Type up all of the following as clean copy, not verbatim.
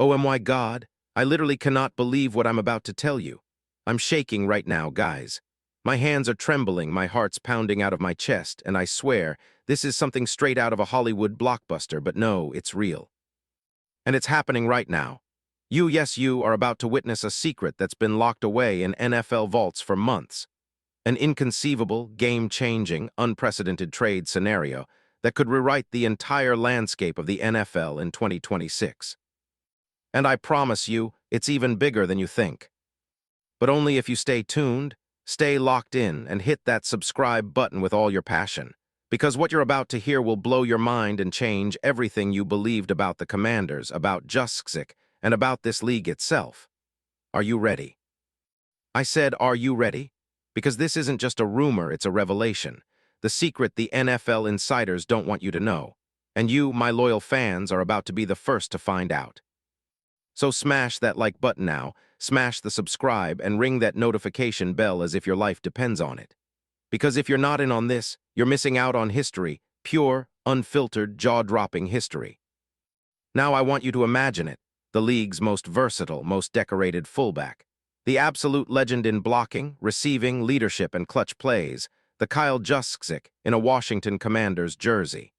Oh my God, I literally cannot believe what I'm about to tell you. I'm shaking right now, guys. My hands are trembling, my heart's pounding out of my chest, and I swear, this is something straight out of a Hollywood blockbuster, but no, it's real. And it's happening right now. Yes, you are about to witness a secret that's been locked away in NFL vaults for months. An inconceivable, game-changing, unprecedented trade scenario that could rewrite the entire landscape of the NFL in 2026. And I promise you, it's even bigger than you think. But only if you stay tuned, stay locked in, and hit that subscribe button with all your passion. Because what you're about to hear will blow your mind and change everything you believed about the Commanders, about Juszczyk, and about this league itself. Are you ready? I said, are you ready? Because this isn't just a rumor, it's a revelation. The secret the NFL insiders don't want you to know. And you, my loyal fans, are about to be the first to find out. So smash that like button now, smash the subscribe, and ring that notification bell as if your life depends on it. Because if you're not in on this, you're missing out on history, pure, unfiltered, jaw-dropping history. Now I want you to imagine it, the league's most versatile, most decorated fullback. The absolute legend in blocking, receiving, leadership, and clutch plays, the Kyle Juszczyk in a Washington Commanders jersey.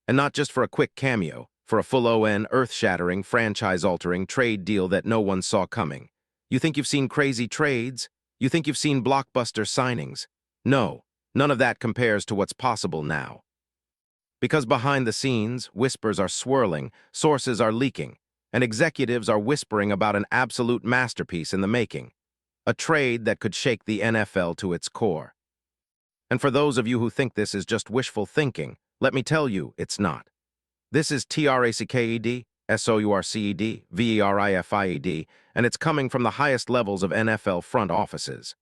And not just for a quick cameo, for a full-on, earth-shattering, franchise-altering trade deal that no one saw coming. You think you've seen crazy trades? You think you've seen blockbuster signings? No, none of that compares to what's possible now. Because behind the scenes, whispers are swirling, sources are leaking, and executives are whispering about an absolute masterpiece in the making. A trade that could shake the NFL to its core. And for those of you who think this is just wishful thinking, let me tell you, it's not. This is TRACKED, SOURCED, VERIFIED, and it's coming from the highest levels of NFL front offices.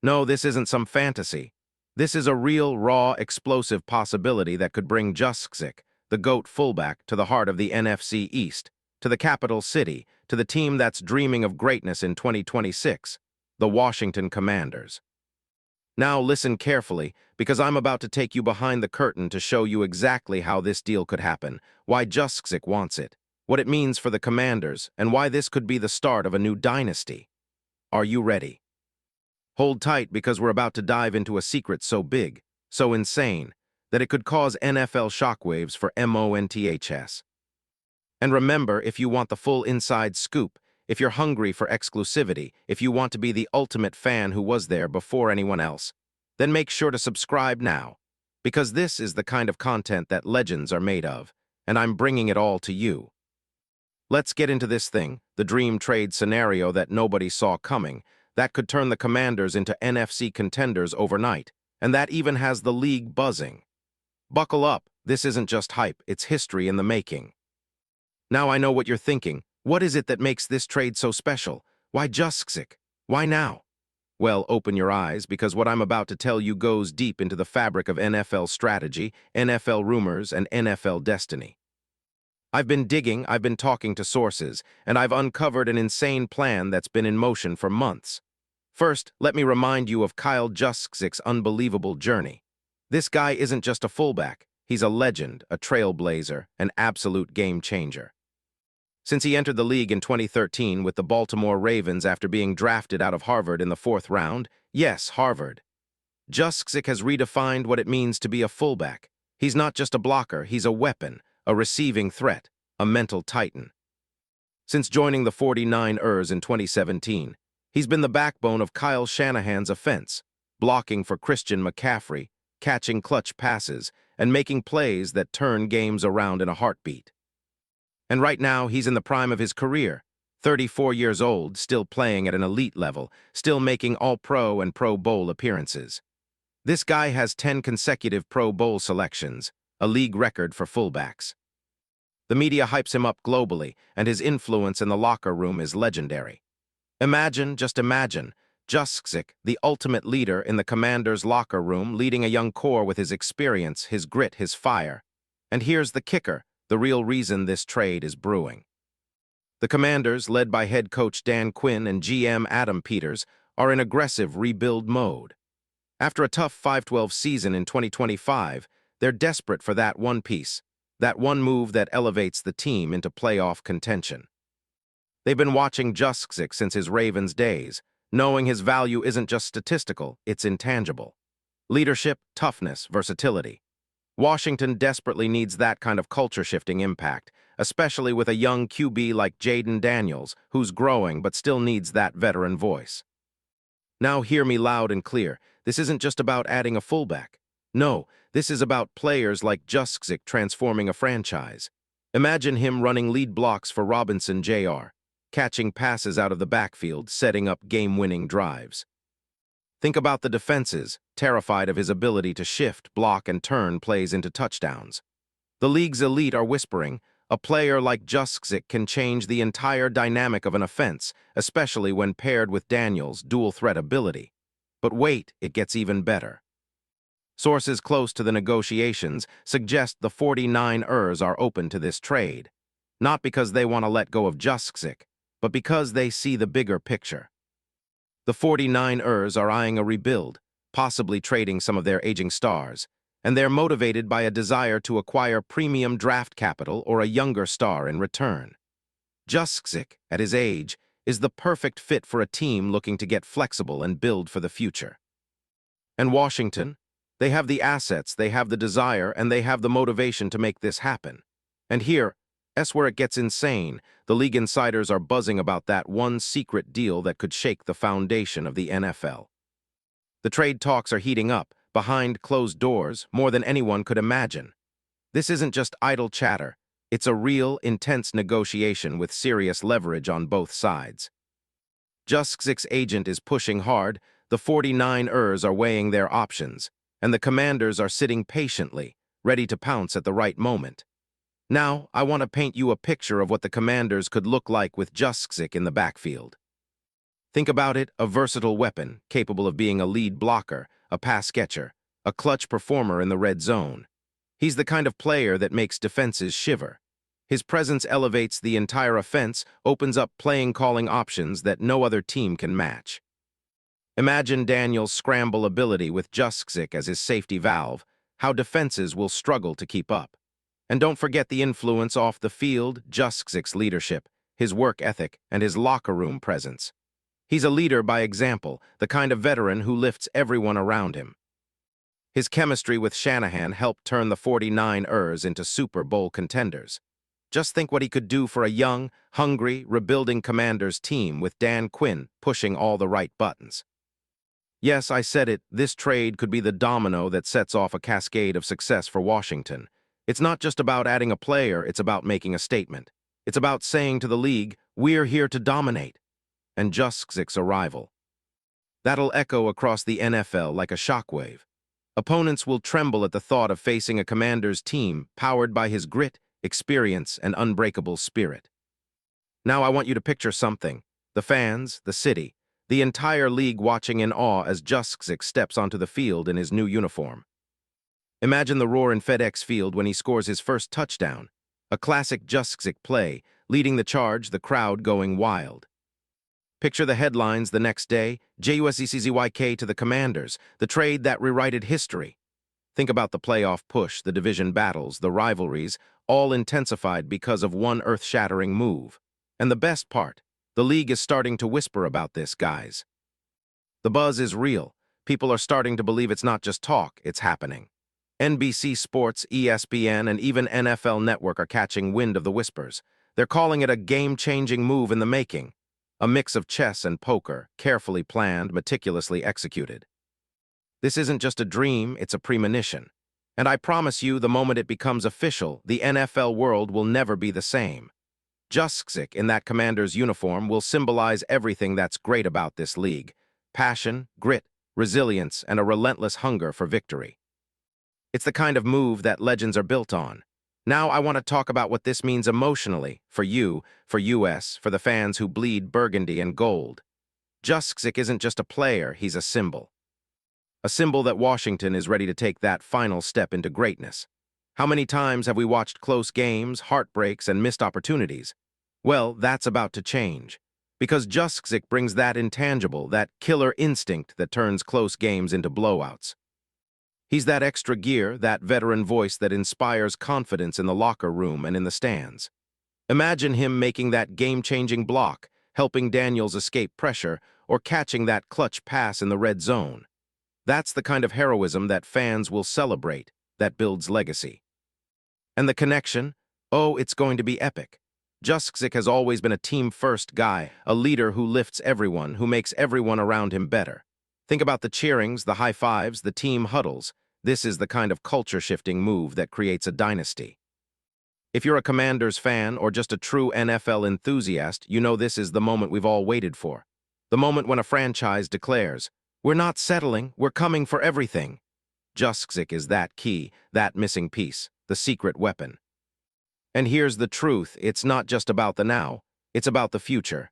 No, this isn't some fantasy. This is a real, raw, explosive possibility that could bring Juszczyk, the GOAT fullback, to the heart of the NFC East, to the capital city, to the team that's dreaming of greatness in 2026, the Washington Commanders. Now listen carefully, because I'm about to take you behind the curtain to show you exactly how this deal could happen, why Juszczyk wants it, what it means for the Commanders, and why this could be the start of a new dynasty. Are you ready? Hold tight, because we're about to dive into a secret so big, so insane, that it could cause NFL shockwaves for MONTHS. And remember, if you want the full inside scoop, if you're hungry for exclusivity, if you want to be the ultimate fan who was there before anyone else, then make sure to subscribe now, because this is the kind of content that legends are made of, and I'm bringing it all to you. Let's get into this thing, the dream trade scenario that nobody saw coming, that could turn the Commanders into NFC contenders overnight, and that even has the league buzzing. Buckle up, this isn't just hype, it's history in the making. Now I know what you're thinking. What is it that makes this trade so special? Why Juszczyk? Why now? Well, open your eyes, because what I'm about to tell you goes deep into the fabric of NFL strategy, NFL rumors, and NFL destiny. I've been digging, I've been talking to sources, and I've uncovered an insane plan that's been in motion for months. First, let me remind you of Kyle Juszczyk's unbelievable journey. This guy isn't just a fullback. He's a legend, a trailblazer, an absolute game changer. Since he entered the league in 2013 with the Baltimore Ravens after being drafted out of Harvard in the 4th round, yes, Harvard, Juszczyk has redefined what it means to be a fullback. He's not just a blocker, he's a weapon, a receiving threat, a mental titan. Since joining the 49ers in 2017, he's been the backbone of Kyle Shanahan's offense, blocking for Christian McCaffrey, catching clutch passes, and making plays that turn games around in a heartbeat. And right now, he's in the prime of his career, 34 years old, still playing at an elite level, still making All-Pro and Pro Bowl appearances. This guy has 10 consecutive Pro Bowl selections, a league record for fullbacks. The media hypes him up globally, and his influence in the locker room is legendary. Imagine, just imagine, Juszczyk, the ultimate leader in the Commanders' locker room, leading a young core with his experience, his grit, his fire. And here's the kicker, the real reason this trade is brewing. The Commanders, led by head coach Dan Quinn and GM Adam Peters, are in aggressive rebuild mode. After a tough 5-12 season in 2025, they're desperate for that one piece, That one move that elevates the team into playoff contention. They've been watching Juszczyk since his Ravens days, knowing his value isn't just statistical, it's intangible. Leadership, toughness, versatility. Washington desperately needs that kind of culture-shifting impact, especially with a young QB like Jaden Daniels, who's growing but still needs that veteran voice. Now hear me loud and clear. This isn't just about adding a fullback. No, this is about players like Juszczyk transforming a franchise. Imagine him running lead blocks for Robinson Jr., catching passes out of the backfield, setting up game-winning drives. Think about the defenses, terrified of his ability to shift, block, and turn plays into touchdowns. The league's elite are whispering, a player like Juszczyk can change the entire dynamic of an offense, especially when paired with Daniels' dual-threat ability. But wait, it gets even better. Sources close to the negotiations suggest the 49ers are open to this trade, not because they want to let go of Juszczyk, but because they see the bigger picture. The 49ers are eyeing a rebuild, possibly trading some of their aging stars, and they're motivated by a desire to acquire premium draft capital or a younger star in return. Juszczyk, at his age, is the perfect fit for a team looking to get flexible and build for the future. And Washington? They have the assets, they have the desire, and they have the motivation to make this happen. And that's where it gets insane. The league insiders are buzzing about that one secret deal that could shake the foundation of the NFL. The trade talks are heating up, behind closed doors, more than anyone could imagine. This isn't just idle chatter. It's a real, intense negotiation with serious leverage on both sides. Juszczyk's agent is pushing hard, the 49ers are weighing their options, and the Commanders are sitting patiently, ready to pounce at the right moment. Now, I want to paint you a picture of what the Commanders could look like with Juszczyk in the backfield. Think about it, a versatile weapon, capable of being a lead blocker, a pass catcher, a clutch performer in the red zone. He's the kind of player that makes defenses shiver. His presence elevates the entire offense, opens up playing-calling options that no other team can match. Imagine Daniels' scramble ability with Juszczyk as his safety valve, how defenses will struggle to keep up. And don't forget the influence off the field, Juszczyk's leadership, his work ethic, and his locker room presence. He's a leader by example, the kind of veteran who lifts everyone around him. His chemistry with Shanahan helped turn the 49ers into Super Bowl contenders. Just think what he could do for a young, hungry, rebuilding Commanders team with Dan Quinn pushing all the right buttons. Yes, I said it, this trade could be the domino that sets off a cascade of success for Washington. It's not just about adding a player, it's about making a statement. It's about saying to the league, we're here to dominate. And Juszczyk's arrival. That'll echo across the NFL like a shockwave. Opponents will tremble at the thought of facing a Commanders team powered by his grit, experience, and unbreakable spirit. Now I want you to picture something. The fans, the city, the entire league watching in awe as Juszczyk steps onto the field in his new uniform. Imagine the roar in FedEx Field when he scores his first touchdown, a classic Juszczyk play, leading the charge, the crowd going wild. Picture the headlines the next day, Juszczyk to the Commanders, the trade that rewrited history. Think about the playoff push, the division battles, the rivalries, all intensified because of one earth-shattering move. And the best part, the league is starting to whisper about this, guys. The buzz is real. People are starting to believe it's not just talk, it's happening. NBC Sports, ESPN, and even NFL Network are catching wind of the whispers. They're calling it a game-changing move in the making. A mix of chess and poker, carefully planned, meticulously executed. This isn't just a dream, it's a premonition. And I promise you, the moment it becomes official, the NFL world will never be the same. Juszczyk in that Commander's uniform will symbolize everything that's great about this league. Passion, grit, resilience, and a relentless hunger for victory. It's the kind of move that legends are built on. Now I want to talk about what this means emotionally, for you, for US, for the fans who bleed burgundy and gold. Juszczyk isn't just a player, he's a symbol. A symbol that Washington is ready to take that final step into greatness. How many times have we watched close games, heartbreaks, and missed opportunities? Well, that's about to change. Because Juszczyk brings that intangible, that killer instinct that turns close games into blowouts. He's that extra gear, that veteran voice that inspires confidence in the locker room and in the stands. Imagine him making that game-changing block, helping Daniels escape pressure, or catching that clutch pass in the red zone. That's the kind of heroism that fans will celebrate, that builds legacy. And the connection? Oh, it's going to be epic. Juszczyk has always been a team-first guy, a leader who lifts everyone, who makes everyone around him better. Think about the cheerings, the high-fives, the team huddles. This is the kind of culture-shifting move that creates a dynasty. If you're a Commanders fan or just a true NFL enthusiast, you know this is the moment we've all waited for. The moment when a franchise declares, "We're not settling, we're coming for everything." Juszczyk is that key, that missing piece, the secret weapon. And here's the truth, it's not just about the now, it's about the future.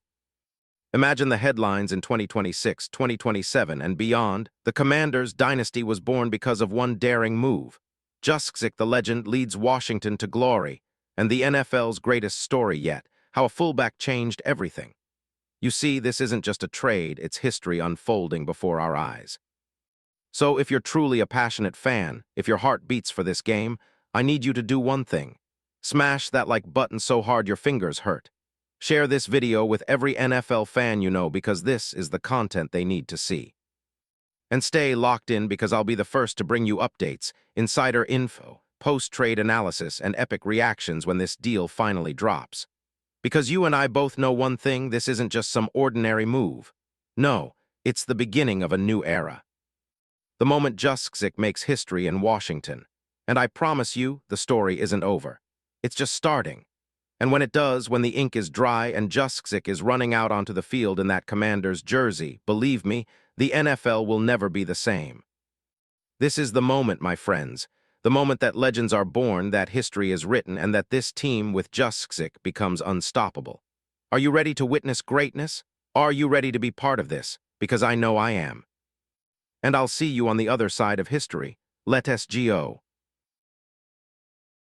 Imagine the headlines in 2026, 2027, and beyond. The Commanders' dynasty was born because of one daring move. Juszczyk, the legend, leads Washington to glory, and the NFL's greatest story yet, how a fullback changed everything. You see, this isn't just a trade, it's history unfolding before our eyes. So if you're truly a passionate fan, if your heart beats for this game, I need you to do one thing. Smash that like button so hard your fingers hurt. Share this video with every NFL fan you know because this is the content they need to see. And stay locked in because I'll be the first to bring you updates, insider info, post-trade analysis, and epic reactions when this deal finally drops. Because you and I both know one thing, this isn't just some ordinary move. No, it's the beginning of a new era. The moment Juszczyk makes history in Washington. And I promise you, the story isn't over. It's just starting. And when it does, when the ink is dry and Juszczyk is running out onto the field in that Commander's jersey, believe me, the NFL will never be the same. This is the moment, my friends, the moment that legends are born, that history is written, and that this team with Juszczyk becomes unstoppable. Are you ready to witness greatness? Are you ready to be part of this? Because I know I am. And I'll see you on the other side of history. Let's go.